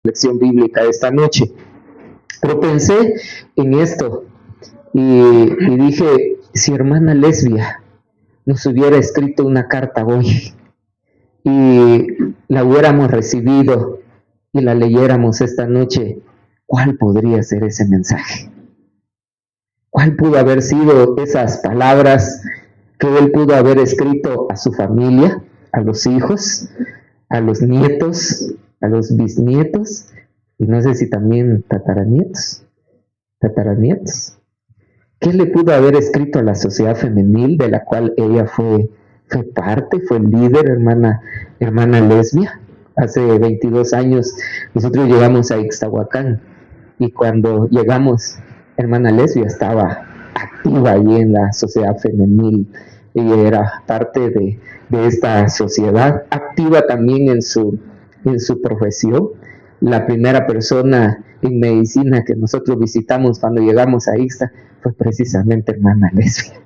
lección bíblica de esta noche. Pero pensé en esto y dije, si hermana Lesbia nos hubiera escrito una carta hoy y la hubiéramos recibido y la leyéramos esta noche, ¿cuál podría ser ese mensaje? ¿Cuál pudo haber sido esas palabras que él pudo haber escrito a su familia, a los hijos, a los nietos, a los bisnietos, y no sé si también tataranietos? ¿Qué le pudo haber escrito a la sociedad femenil de la cual ella fue parte, fue líder, hermana Lesbia? Hace 22 años nosotros llegamos a Ixtahuacán y cuando llegamos, hermana Lesbia estaba activa allí en la sociedad femenil. Ella era parte de esta sociedad, activa también en su profesión. La primera persona en medicina que nosotros visitamos cuando llegamos a Ixta fue precisamente hermana Lesbia.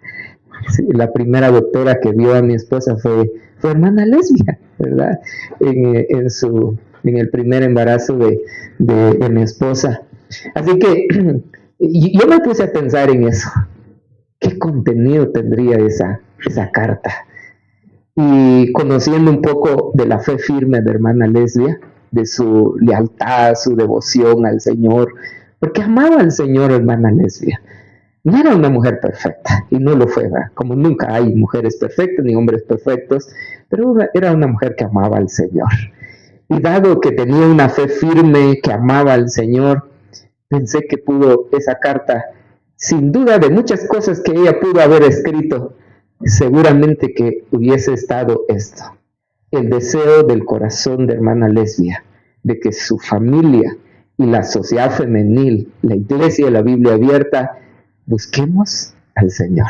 Sí, la primera doctora que vio a mi esposa fue hermana Lesbia, ¿verdad? En el primer embarazo de mi esposa. Así que yo me puse a pensar en eso. ¿Qué contenido tendría esa carta? Y conociendo un poco de la fe firme de hermana Lesbia, de su lealtad, su devoción al Señor, porque amaba al Señor hermana Lesbia. No era una mujer perfecta, y no lo fue, ¿verdad? Como nunca hay mujeres perfectas ni hombres perfectos, pero era una mujer que amaba al Señor. Y dado que tenía una fe firme, que amaba al Señor, pensé que pudo esa carta, sin duda de muchas cosas que ella pudo haber escrito, seguramente que hubiese estado esto: el deseo del corazón de hermana Lesbia, de que su familia y la sociedad femenil, la iglesia y la Biblia abierta, busquemos al Señor.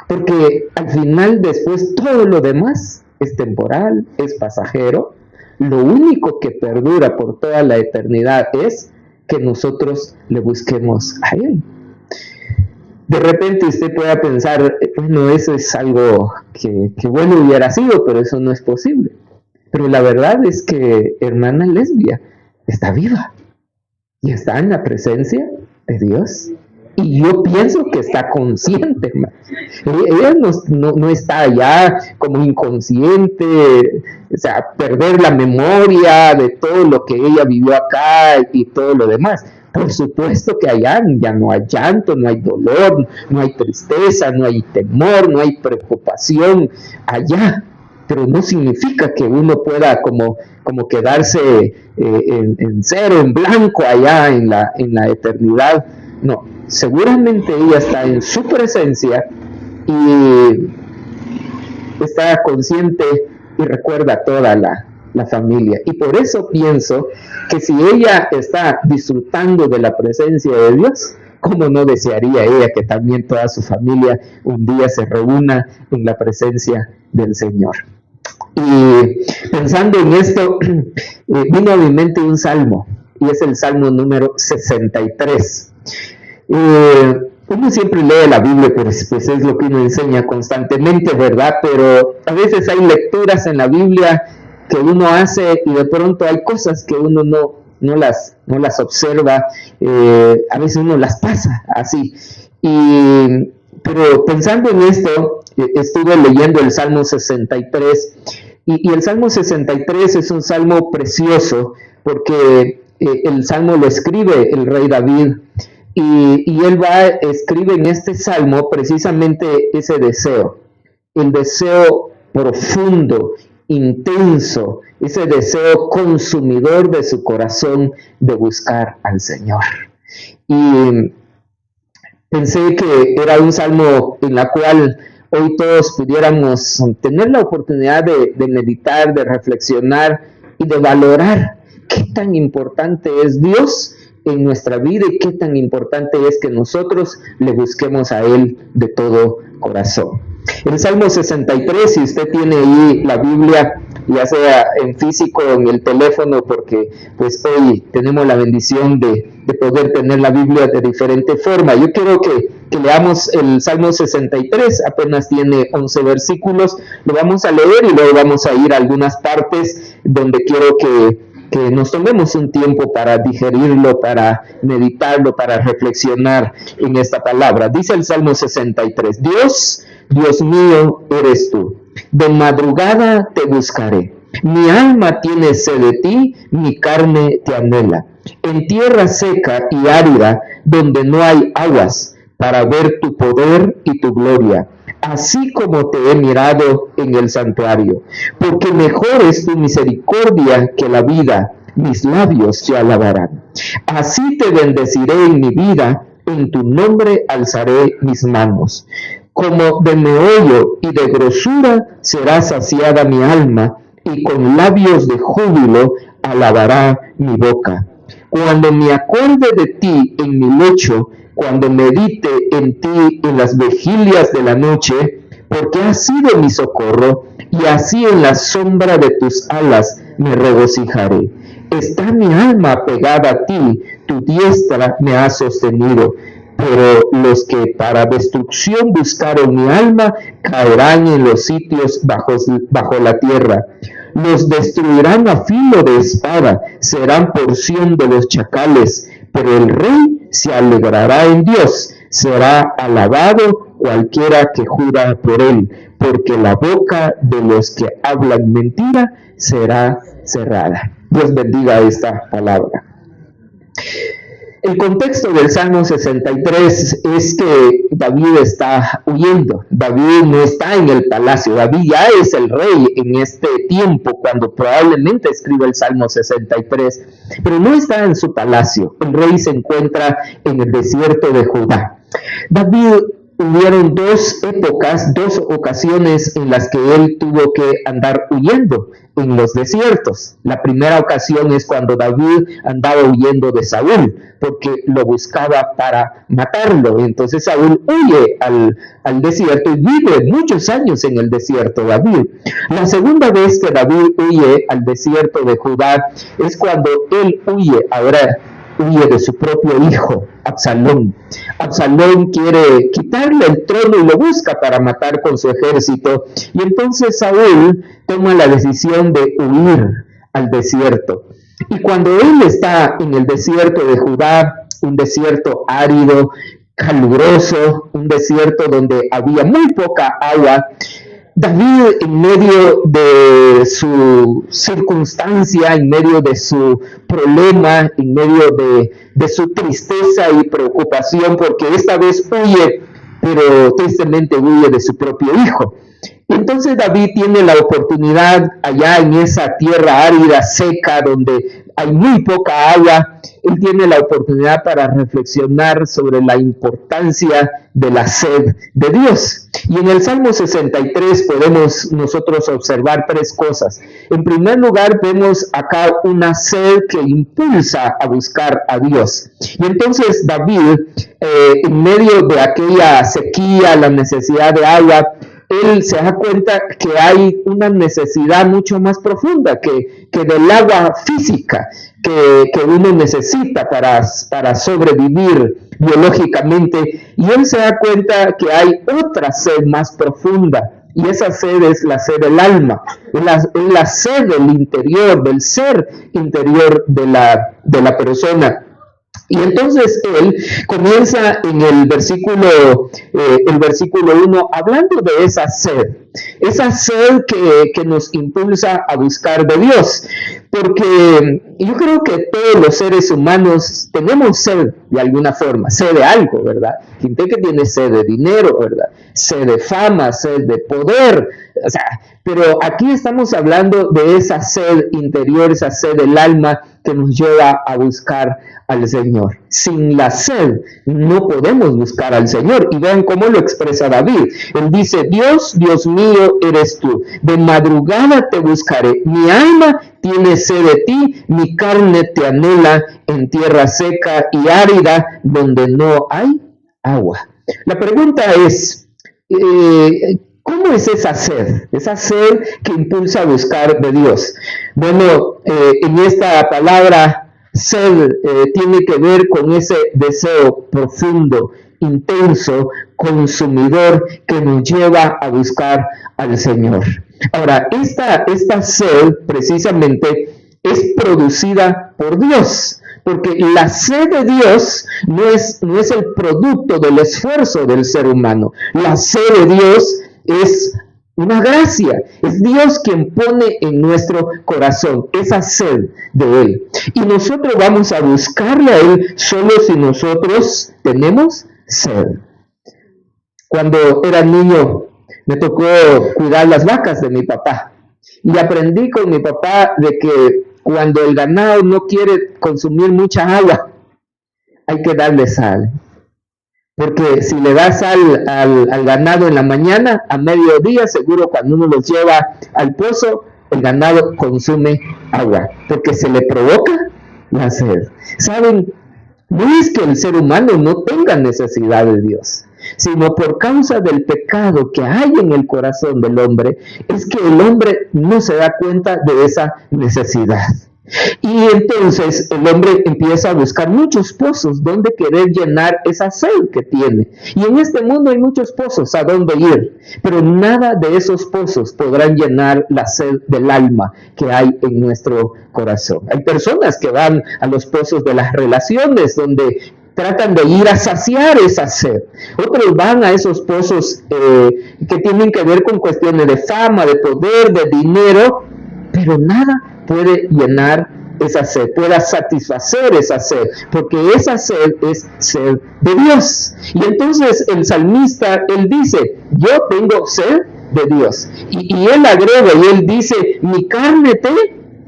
Porque al final, después, todo lo demás es temporal, es pasajero. Lo único que perdura por toda la eternidad es que nosotros le busquemos a Él. De repente usted pueda pensar, bueno, eso es algo que bueno hubiera sido, pero eso no es posible. Pero la verdad es que hermana Lesbia está viva y está en la presencia de Dios. Y yo pienso que está consciente, hermano. Ella no está allá como inconsciente, o sea, perder la memoria de todo lo que ella vivió acá y todo lo demás. Por supuesto que allá ya no hay llanto, no hay dolor, no hay tristeza, no hay temor, no hay preocupación allá. Pero no significa que uno pueda como quedarse en cero, en blanco allá en la eternidad. No, seguramente ella está en su presencia y está consciente y recuerda a toda la familia. Y por eso pienso que si ella está disfrutando de la presencia de Dios, ¿cómo no desearía ella que también toda su familia un día se reúna en la presencia del Señor? Y pensando en esto, vino a mi mente un salmo, y es el salmo número 63. Uno siempre lee la Biblia, pues es lo que uno enseña constantemente, ¿verdad? Pero a veces hay lecturas en la Biblia que uno hace y de pronto hay cosas que uno no las observa, a veces uno las pasa así. Pero pensando en esto, estuve leyendo el Salmo 63, y el Salmo 63 es un salmo precioso, porque el salmo lo escribe el rey David, y él escribe en este salmo precisamente ese deseo, el deseo profundo, intenso, ese deseo consumidor de su corazón de buscar al Señor. Y pensé que era un salmo en la cual hoy todos pudiéramos tener la oportunidad de meditar, de reflexionar y de valorar qué tan importante es Dios en nuestra vida y qué tan importante es que nosotros le busquemos a Él de todo corazón. El Salmo 63, si usted tiene ahí la Biblia, ya sea en físico o en el teléfono, porque pues hoy tenemos la bendición de poder tener la Biblia de diferente forma. Yo quiero que leamos el Salmo 63, apenas tiene 11 versículos, lo vamos a leer y luego vamos a ir a algunas partes donde quiero que que nos tomemos un tiempo para digerirlo, para meditarlo, para reflexionar en esta palabra. Dice el Salmo 63, Dios, Dios mío, eres tú. De madrugada te buscaré. Mi alma tiene sed de ti, mi carne te anhela. En tierra seca y árida, donde no hay aguas, para ver tu poder y tu gloria, así como te he mirado en el santuario. Porque mejor es tu misericordia que la vida, mis labios te alabarán. Así te bendeciré en mi vida, en tu nombre alzaré mis manos. Como de meollo y de grosura será saciada mi alma, y con labios de júbilo alabará mi boca. Cuando me acuerde de ti en mi lecho, cuando medite en ti en las vigilias de la noche, porque has sido mi socorro, y así en la sombra de tus alas me regocijaré. Está mi alma pegada a ti, tu diestra me ha sostenido. Pero los que para destrucción buscaron mi alma caerán en los sitios bajo la tierra. Los destruirán a filo de espada, serán porción de los chacales. Pero el rey se alegrará en Dios, será alabado cualquiera que jura por él, porque la boca de los que hablan mentira será cerrada. Dios bendiga esta palabra. El contexto del Salmo 63 es que David está huyendo. David no está en el palacio. David ya es el rey en este tiempo cuando probablemente escribe el Salmo 63, pero no está en su palacio. El rey se encuentra en el desierto de Judá. David hubieron dos ocasiones en las que él tuvo que andar huyendo en los desiertos. La primera ocasión es cuando David andaba huyendo de Saúl, porque lo buscaba para matarlo. Entonces Saúl huye al desierto y vive muchos años en el desierto David. La segunda vez que David huye al desierto de Judá es cuando él huye de su propio hijo, Absalón. Absalón quiere quitarle el trono y lo busca para matar con su ejército. Y entonces Saúl toma la decisión de huir al desierto. Y cuando él está en el desierto de Judá, un desierto árido, caluroso, un desierto donde había muy poca agua, David, en medio de su circunstancia, en medio de su problema, en medio de su tristeza y preocupación, porque esta vez huye, pero tristemente huye de su propio hijo. Entonces David tiene la oportunidad allá en esa tierra árida, seca, donde hay muy poca agua. Él tiene la oportunidad para reflexionar sobre la importancia de la sed de Dios. Y en el Salmo 63 podemos nosotros observar tres cosas. En primer lugar, vemos acá una sed que impulsa a buscar a Dios. Y entonces David, en medio de aquella sequía, la necesidad de agua, él se da cuenta que hay una necesidad mucho más profunda que del agua física que uno necesita para sobrevivir biológicamente. Y él se da cuenta que hay otra sed más profunda. Y esa sed es la sed del alma, es la sed del interior, del ser interior de la persona. Y entonces él comienza en el versículo 1 hablando de esa sed que nos impulsa a buscar de Dios, porque yo creo que todos los seres humanos tenemos sed de alguna forma, sed de algo, ¿verdad? Gente que tiene sed de dinero, ¿verdad? Sed de fama, sed de poder, o sea, pero aquí estamos hablando de esa sed interior, esa sed del alma que nos lleva a buscar al Señor. Sin la sed no podemos buscar al Señor. Y vean cómo lo expresa David. Él dice, Dios, Dios mío, eres tú. De madrugada te buscaré. Mi alma tiene sed de ti, mi carne te anhela en tierra seca y árida donde no hay agua. La pregunta es, ¿cómo es esa sed? Esa sed que impulsa a buscar de Dios. Bueno, en esta palabra sed tiene que ver con ese deseo profundo, intenso, consumidor que nos lleva a buscar al Señor. Ahora, esta sed precisamente es producida por Dios, porque la sed de Dios no es el producto del esfuerzo del ser humano. La sed de Dios es una gracia, es Dios quien pone en nuestro corazón esa sed de Él. Y nosotros vamos a buscarle a Él solo si nosotros tenemos sed. Cuando era niño me tocó cuidar las vacas de mi papá. Y aprendí con mi papá de que cuando el ganado no quiere consumir mucha agua, hay que darle sal. Porque si le das sal al ganado en la mañana, a mediodía, seguro cuando uno los lleva al pozo, el ganado consume agua, porque se le provoca la sed. ¿Saben? No es que el ser humano no tenga necesidad de Dios, sino por causa del pecado que hay en el corazón del hombre, es que el hombre no se da cuenta de esa necesidad. Y entonces el hombre empieza a buscar muchos pozos donde querer llenar esa sed que tiene. Y en este mundo hay muchos pozos a donde ir, pero nada de esos pozos podrán llenar la sed del alma que hay en nuestro corazón. Hay personas que van a los pozos de las relaciones donde tratan de ir a saciar esa sed. Otros van a esos pozos que tienen que ver con cuestiones de fama, de poder, de dinero, pero nada puede llenar esa sed, pueda satisfacer esa sed, porque esa sed es sed de Dios. Y entonces el salmista, él dice, yo tengo sed de Dios. Y él agrega y él dice, mi carne te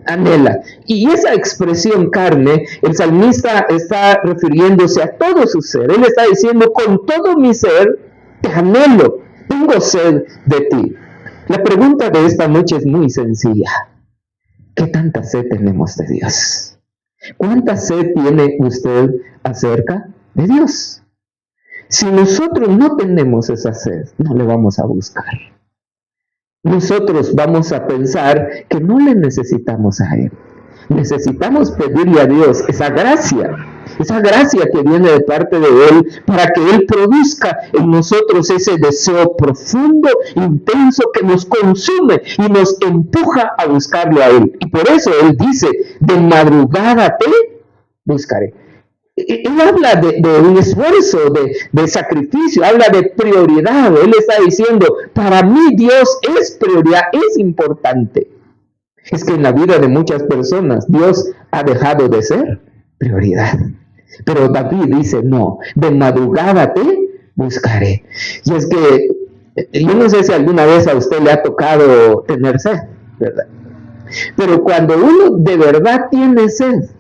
anhela. Y esa expresión carne, el salmista está refiriéndose a todo su ser. Él está diciendo, con todo mi ser te anhelo, tengo sed de ti. La pregunta de esta noche es muy sencilla. ¿Qué tanta sed tenemos de Dios? ¿Cuánta sed tiene usted acerca de Dios? Si nosotros no tenemos esa sed, no le vamos a buscar. Nosotros vamos a pensar que no le necesitamos a Él. Necesitamos pedirle a Dios esa gracia que viene de parte de Él, para que Él produzca en nosotros ese deseo profundo, intenso, que nos consume y nos empuja a buscarle a Él. Y por eso Él dice, de madrugada te buscaré. Él habla de un esfuerzo, de sacrificio, habla de prioridad. Él está diciendo, para mí Dios es prioridad, es importante. Es que en la vida de muchas personas Dios ha dejado de ser prioridad. Pero David dice, no, de madrugada te buscaré. Y es que yo no sé si alguna vez a usted le ha tocado tener sed, ¿verdad? Pero cuando uno de verdad tiene sed,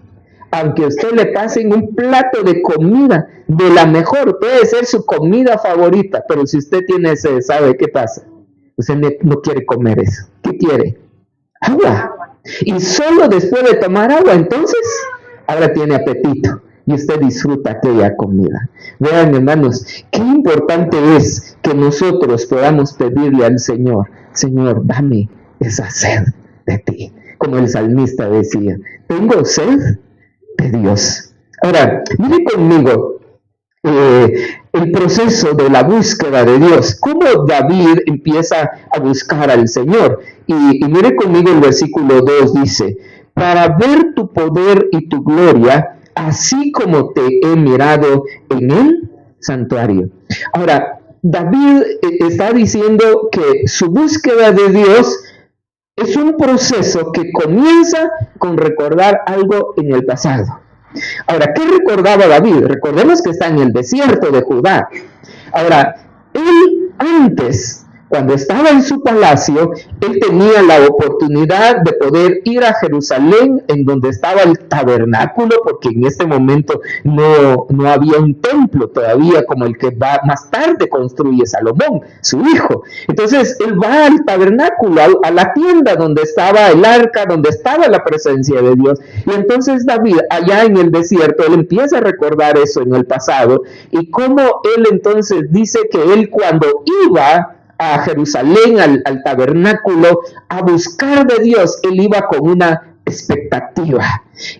aunque usted le pase en un plato de comida de la mejor, puede ser su comida favorita, pero si usted tiene sed, ¿sabe qué pasa? Usted no quiere comer eso. ¿Qué quiere? Agua. Y solo después de tomar agua, entonces, ahora tiene apetito y usted disfruta aquella comida. Vean, hermanos, qué importante es que nosotros podamos pedirle al Señor, Señor, dame esa sed de ti. Como el salmista decía, tengo sed de Dios. Ahora, mire conmigo el proceso de la búsqueda de Dios, cómo David empieza a buscar al Señor. Y mire conmigo el versículo 2, dice, para ver tu poder y tu gloria, así como te he mirado en el santuario. Ahora, David está diciendo que su búsqueda de Dios es un proceso que comienza con recordar algo en el pasado. Ahora, ¿qué recordaba David? Recordemos que está en el desierto de Judá. Ahora, él antes, cuando estaba en su palacio, él tenía la oportunidad de poder ir a Jerusalén, en donde estaba el tabernáculo, porque en este momento no había un templo todavía como el que más tarde construye Salomón, su hijo. Entonces, él va al tabernáculo, a la tienda donde estaba el arca, donde estaba la presencia de Dios. Y entonces David, allá en el desierto, él empieza a recordar eso en el pasado, y cómo él entonces dice que él cuando iba a Jerusalén, al tabernáculo, a buscar de Dios, él iba con una expectativa.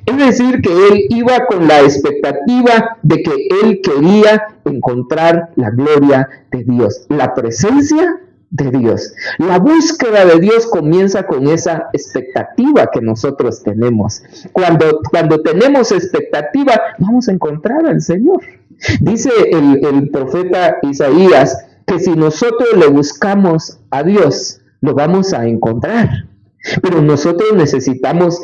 Es decir, que él iba con la expectativa de que él quería encontrar la gloria de Dios, la presencia de Dios. La búsqueda de Dios comienza con esa expectativa que nosotros tenemos. Cuando tenemos expectativa, vamos a encontrar al Señor. Dice el profeta Isaías que si nosotros le buscamos a Dios, lo vamos a encontrar. Pero nosotros necesitamos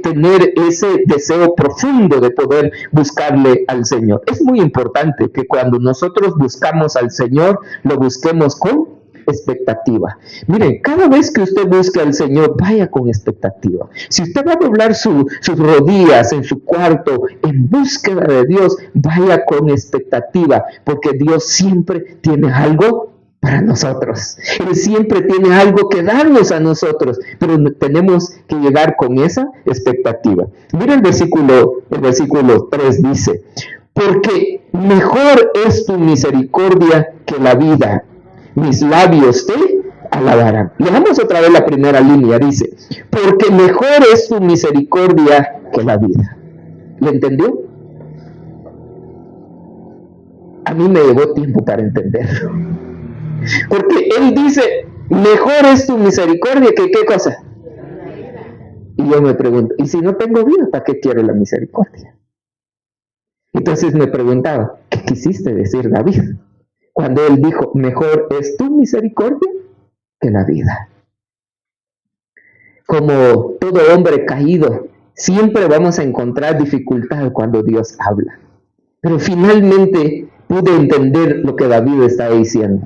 tener ese deseo profundo de poder buscarle al Señor. Es muy importante que cuando nosotros buscamos al Señor, lo busquemos con expectativa. Miren, cada vez que usted busque al Señor, vaya con expectativa. Si usted va a doblar sus rodillas en su cuarto en búsqueda de Dios, vaya con expectativa, porque Dios siempre tiene algo para nosotros. Él siempre tiene algo que darnos a nosotros, pero tenemos que llegar con esa expectativa. Mira el versículo 3 dice, porque mejor es tu misericordia que la vida, mis labios te alabarán. Leamos otra vez la primera línea, dice, porque mejor es tu misericordia que la vida. ¿Le entendió? A mí me llevó tiempo para entenderlo. Porque él dice, mejor es tu misericordia que ¿qué cosa? Y yo me pregunto, ¿y si no tengo vida, para qué quiero la misericordia? Entonces me preguntaba, ¿qué quisiste decir, David? Cuando él dijo, mejor es tu misericordia que la vida. Como todo hombre caído, siempre vamos a encontrar dificultad cuando Dios habla. Pero finalmente pude entender lo que David está diciendo,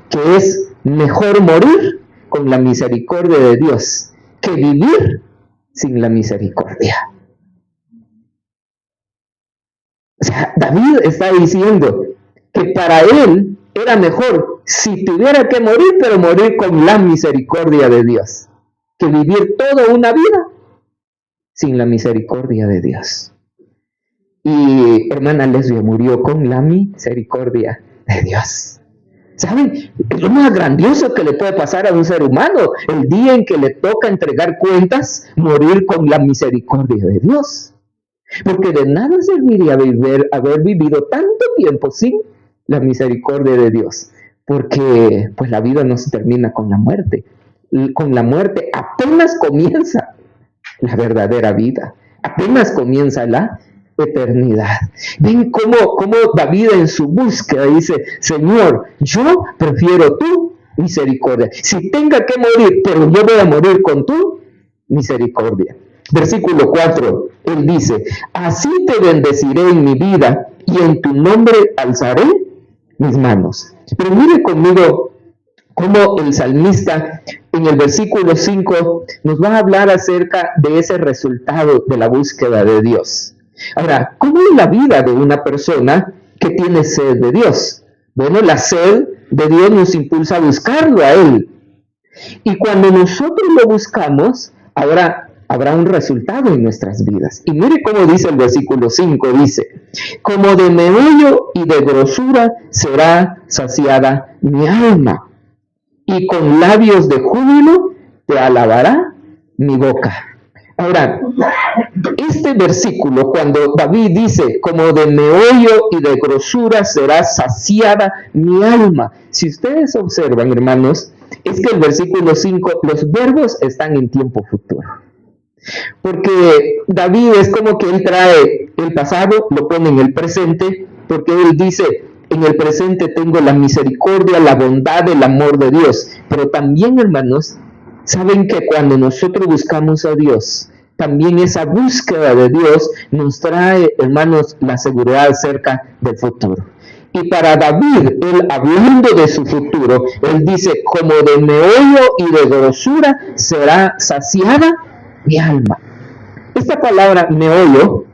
que es mejor morir con la misericordia de Dios que vivir sin la misericordia. O sea, David está diciendo que para él era mejor si tuviera que morir, pero morir con la misericordia de Dios, que vivir toda una vida sin la misericordia de Dios. Y hermana Lesbia murió con la misericordia de Dios. ¿Saben? Es lo más grandioso que le puede pasar a un ser humano, el día en que le toca entregar cuentas, morir con la misericordia de Dios. Porque de nada serviría haber vivido tanto tiempo sin la misericordia de Dios. Porque pues la vida no se termina con la muerte. Con la muerte apenas comienza la verdadera vida. Apenas comienza la eternidad. Ven cómo David en su búsqueda dice, Señor, yo prefiero tu misericordia. Si tenga que morir, pero yo voy a morir con tu misericordia. Versículo 4, él dice, así te bendeciré en mi vida y en tu nombre alzaré mis manos. Pero mire conmigo cómo el salmista en el versículo 5 nos va a hablar acerca de ese resultado de la búsqueda de Dios. Ahora, ¿cómo es la vida de una persona que tiene sed de Dios? Bueno, la sed de Dios nos impulsa a buscarlo a Él. Y cuando nosotros lo buscamos, habrá un resultado en nuestras vidas. Y mire cómo dice el versículo 5, dice, como de meollo y de grosura será saciada mi alma, y con labios de júbilo te alabará mi boca. Ahora, este versículo, cuando David dice, como de meollo y de grosura será saciada mi alma. Si ustedes observan, hermanos, es que el versículo 5, los verbos están en tiempo futuro. Porque David es como que él trae el pasado, lo pone en el presente, porque él dice, en el presente tengo la misericordia, la bondad, el amor de Dios. Pero también, hermanos, saben que cuando nosotros buscamos a Dios, también esa búsqueda de Dios nos trae, hermanos, la seguridad acerca del futuro. Y para David, él hablando de su futuro, él dice, como de meollo y de grosura será saciada mi alma. Esta palabra meollo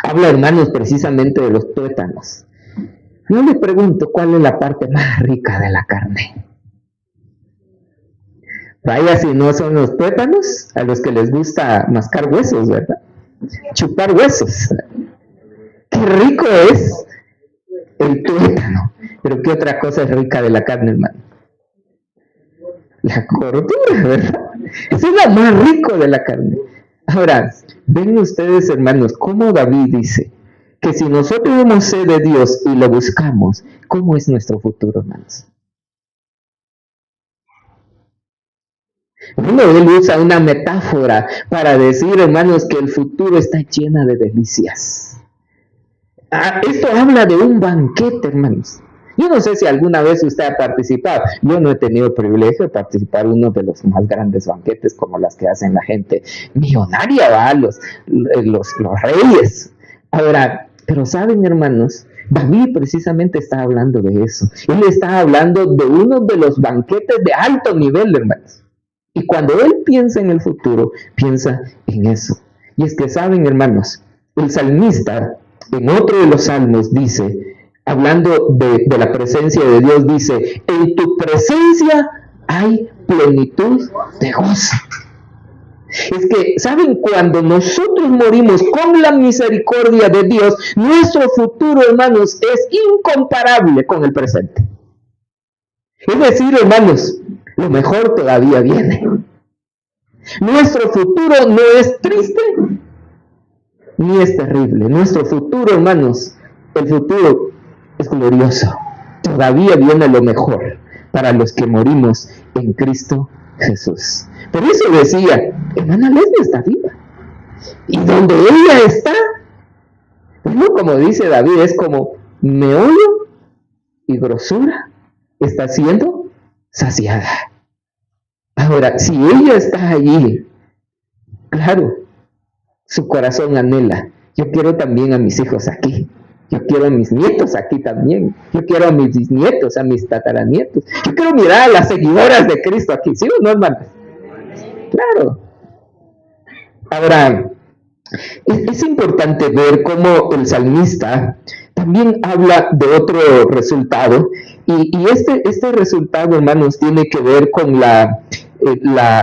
habla, hermanos, precisamente de los tuétanos. Yo le pregunto, ¿cuál es la parte más rica de la carne? Vaya si no son los tuétanos, a los que les gusta mascar huesos, ¿verdad? Chupar huesos. ¡Qué rico es el tuétano! Pero ¿qué otra cosa es rica de la carne, hermano? La cordura, ¿verdad? Eso es lo más rico de la carne. Ahora, ven ustedes, hermanos, cómo David dice que si nosotros hemos sed de Dios y lo buscamos, ¿cómo es nuestro futuro, hermanos? Bueno, él usa una metáfora para decir, hermanos, que el futuro está lleno de delicias. Esto habla de un banquete, hermanos. Yo no sé si alguna vez usted ha participado. Yo no he tenido el privilegio de participar en uno de los más grandes banquetes como las que hacen la gente millonaria, ¿va? Los reyes. Ahora, pero saben, hermanos, David precisamente está hablando de eso. Él está hablando de uno de los banquetes de alto nivel, hermanos. Y cuando él piensa en el futuro, piensa en eso. Y es que saben, hermanos, el salmista en otro de los salmos dice, hablando de la presencia de Dios, dice, en tu presencia hay plenitud de gozo. Es que, ¿saben? Cuando nosotros morimos con la misericordia de Dios, nuestro futuro, hermanos, es incomparable con el presente. Es decir, hermanos, lo mejor todavía viene. Nuestro futuro no es triste ni es terrible. Nuestro futuro, hermanos, el futuro es glorioso. Todavía viene lo mejor para los que morimos en Cristo Jesús. Por eso decía, hermana Leslie está viva. Y donde ella está, bueno, como dice David, es como meollo y grosura está siendo saciada. Ahora, si ella está allí, claro, su corazón anhela. Yo quiero también a mis hijos aquí. Yo quiero a mis nietos aquí también. Yo quiero a mis bisnietos, a mis tataranietos. Yo quiero mirar a las seguidoras de Cristo aquí. ¿Sí o no, hermanos? Claro. Ahora, es importante ver cómo el salmista también habla de otro resultado. Y este resultado, hermanos, tiene que ver con la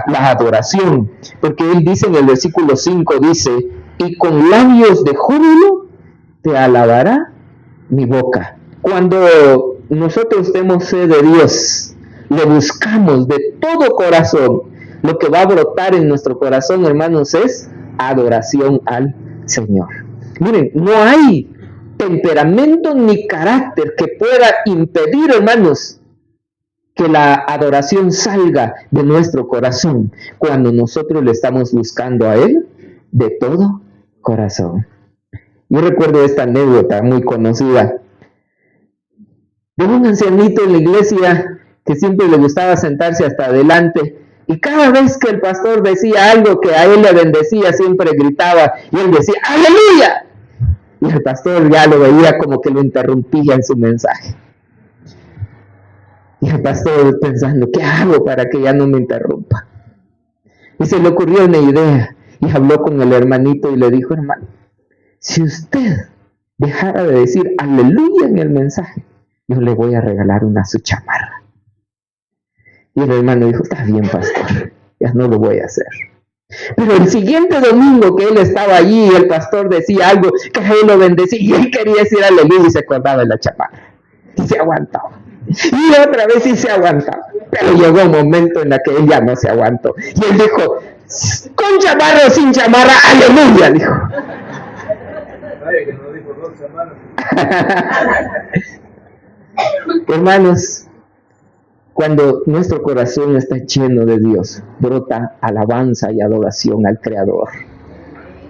adoración. Porque él dice en el versículo 5, dice, y con labios de júbilo te alabará mi boca. Cuando nosotros tenemos sed de Dios, le buscamos de todo corazón, lo que va a brotar en nuestro corazón, hermanos, es adoración al Señor. Miren, no hay temperamento ni carácter que pueda impedir, hermanos, que la adoración salga de nuestro corazón cuando nosotros le estamos buscando a Él de todo corazón. Yo recuerdo esta anécdota muy conocida de un ancianito en la iglesia que siempre le gustaba sentarse hasta adelante, y cada vez que el pastor decía algo que a él le bendecía, siempre gritaba y él decía ¡Aleluya! Y el pastor ya lo veía como que lo interrumpía en su mensaje. Y el pastor pensando, ¿qué hago para que ya no me interrumpa? Y se le ocurrió una idea y habló con el hermanito y le dijo, hermano, si usted dejara de decir aleluya en el mensaje, yo le voy a regalar su chamarra. Y el hermano dijo, está bien, pastor, ya no lo voy a hacer. Pero el siguiente domingo que él estaba allí, el pastor decía algo que a él lo bendecía y él quería decir aleluya y se acordaba de la chamarra. Y se aguantaba. Y otra vez sí se aguantaba. Pero llegó un momento en el que él ya no se aguantó. Y él dijo, con chamarra o sin chamarra, aleluya, dijo. Hermanos, cuando nuestro corazón está lleno de Dios, brota alabanza y adoración al Creador,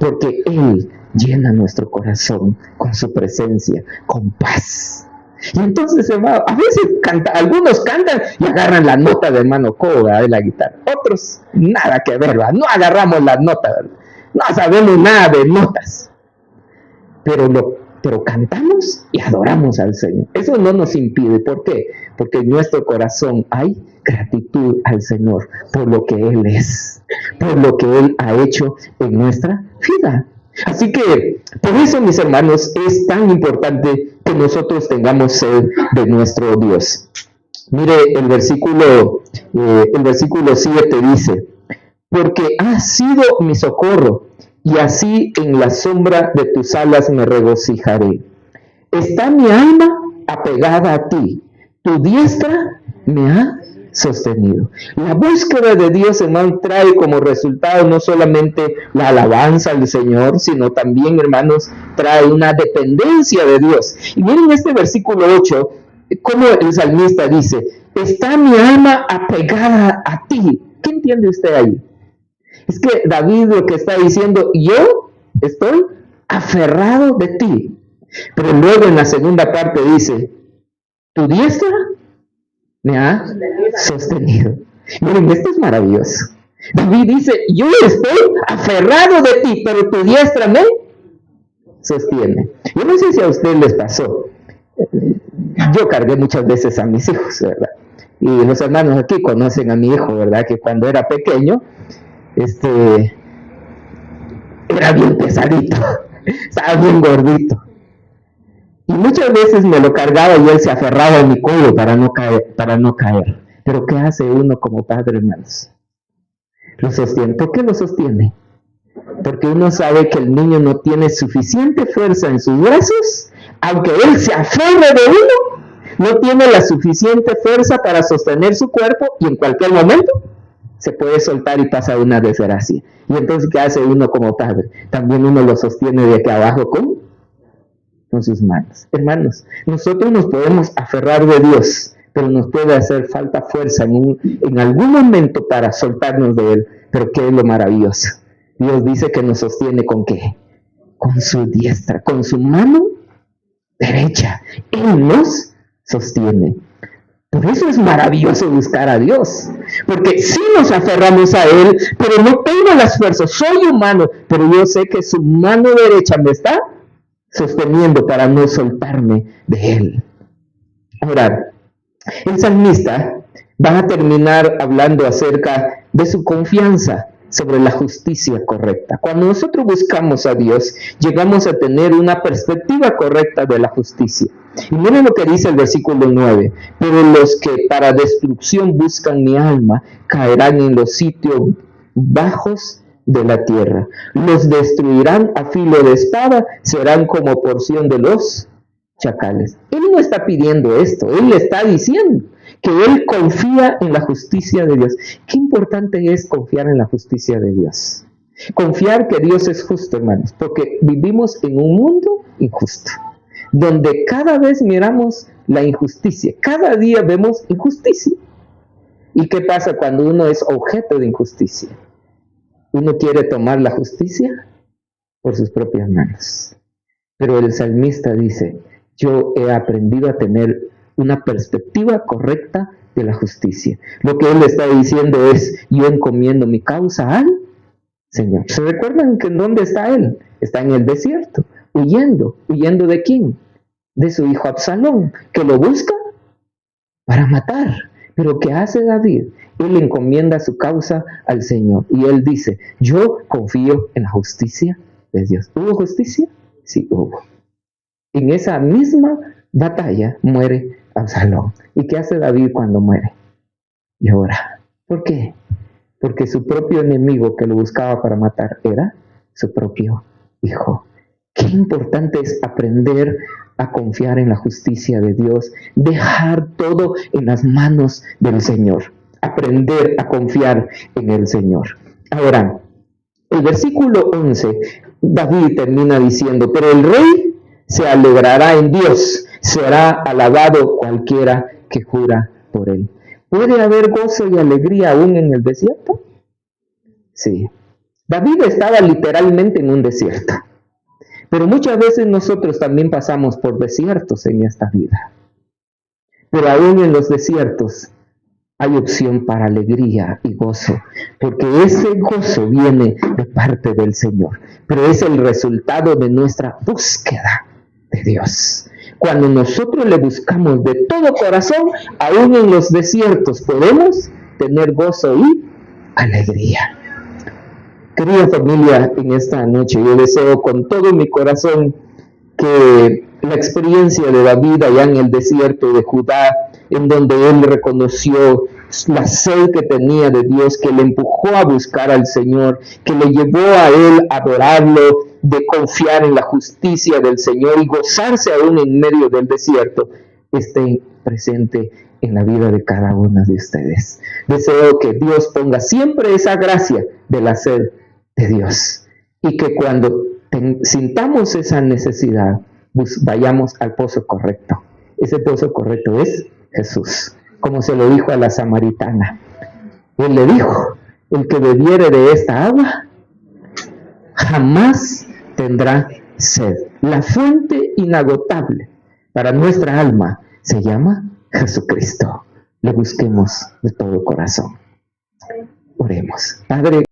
porque Él llena nuestro corazón con su presencia, con paz. Y entonces, hermano, a veces algunos cantan y agarran la nota de hermano Koga de la guitarra, otros nada que ver, ¿verdad? No agarramos la nota, ¿verdad? No sabemos nada de notas, pero cantamos y adoramos al Señor. Eso no nos impide. ¿Por qué? Porque en nuestro corazón hay gratitud al Señor por lo que Él es, por lo que Él ha hecho en nuestra vida. Así que, por eso, mis hermanos, es tan importante que nosotros tengamos sed de nuestro Dios. Mire, el versículo 7 dice, porque has sido mi socorro, y así en la sombra de tus alas me regocijaré. Está mi alma apegada a ti, tu diestra me ha sostenido. La búsqueda de Dios, hermano, trae como resultado no solamente la alabanza al Señor, sino también, hermanos, trae una dependencia de Dios. Y miren este versículo 8, como el salmista dice, está mi alma apegada a ti. ¿Qué entiende usted ahí? Es que David lo que está diciendo, yo estoy aferrado de ti. Pero luego en la segunda parte dice, tu diestra me ha sostenido. Miren, esto es maravilloso. David dice, yo estoy aferrado de ti, pero tu diestra me sostiene. Yo no sé si a ustedes les pasó. Yo cargué muchas veces a mis hijos, ¿verdad? Y los hermanos aquí conocen a mi hijo, ¿verdad? Que cuando era pequeño, era bien pesadito, estaba bien gordito. Y muchas veces me lo cargaba y él se aferraba a mi cuello para no caer. Pero ¿qué hace uno como padre, hermanos? Lo sostiene. ¿Por qué lo sostiene? Porque uno sabe que el niño no tiene suficiente fuerza en sus brazos, aunque él se aferre de uno, no tiene la suficiente fuerza para sostener su cuerpo y en cualquier momento se puede soltar y pasa una desgracia. Y entonces, ¿qué hace uno como padre? También uno lo sostiene de aquí abajo con sus manos. Hermanos, nosotros nos podemos aferrar de Dios, pero nos puede hacer falta fuerza en algún momento para soltarnos de Él. Pero ¿qué es lo maravilloso? Dios dice que nos sostiene ¿con qué? Con su diestra, con su mano derecha. Él nos sostiene. Por eso es maravilloso buscar a Dios, porque sí nos aferramos a Él, pero no tengo las fuerzas, soy humano, pero yo sé que su mano derecha me está sosteniendo para no soltarme de Él. Ahora, el salmista va a terminar hablando acerca de su confianza sobre la justicia correcta. Cuando nosotros buscamos a Dios, llegamos a tener una perspectiva correcta de la justicia. Y miren lo que dice el versículo 9. Pero los que para destrucción buscan mi alma, caerán en los sitios bajos de la tierra. Los destruirán a filo de espada, serán como porción de los chacales. Él no está pidiendo esto, él le está diciendo que él confía en la justicia de Dios. Qué importante es confiar en la justicia de Dios. Confiar que Dios es justo, hermanos, porque vivimos en un mundo injusto, donde cada vez miramos la injusticia, cada día vemos injusticia. ¿Y qué pasa cuando uno es objeto de injusticia? Uno quiere tomar la justicia por sus propias manos. Pero el salmista dice, yo he aprendido a tener una perspectiva correcta de la justicia. Lo que él está diciendo es, yo encomiendo mi causa al Señor. ¿Se recuerdan que en dónde está él? Está en el desierto, huyendo. ¿Huyendo de quién? De su hijo Absalón, que lo busca para matar. Pero ¿qué hace David? Él encomienda su causa al Señor. Y él dice, yo confío en la justicia de Dios. ¿Hubo justicia? Sí, hubo. En esa misma batalla muere Absalón. ¿Y qué hace David cuando muere? Llora. ¿Por qué? Porque su propio enemigo que lo buscaba para matar era su propio hijo. Qué importante es aprender a confiar en la justicia de Dios, dejar todo en las manos del Señor, aprender a confiar en el Señor. Ahora, el versículo 11, David termina diciendo, pero el rey se alegrará en Dios, será alabado cualquiera que jura por él. ¿Puede haber gozo y alegría aún en el desierto? Sí. David estaba literalmente en un desierto. Pero muchas veces nosotros también pasamos por desiertos en esta vida. Pero aún en los desiertos hay opción para alegría y gozo, porque ese gozo viene de parte del Señor, pero es el resultado de nuestra búsqueda de Dios. Cuando nosotros le buscamos de todo corazón, aún en los desiertos podemos tener gozo y alegría. Querida familia, en esta noche yo deseo con todo mi corazón que la experiencia de David allá en el desierto de Judá, en donde él reconoció la sed que tenía de Dios, que le empujó a buscar al Señor, que le llevó a él a adorarlo, de confiar en la justicia del Señor y gozarse aún en medio del desierto, esté presente en la vida de cada uno de ustedes. Deseo que Dios ponga siempre esa gracia de la sed de Dios y que cuando sintamos esa necesidad, vayamos al pozo correcto. Ese pozo correcto es Jesús, como se lo dijo a la samaritana. Él le dijo, el que bebiere de esta agua jamás tendrá sed. La fuente inagotable para nuestra alma se llama Jesucristo. Le busquemos de todo corazón. Oremos. Padre,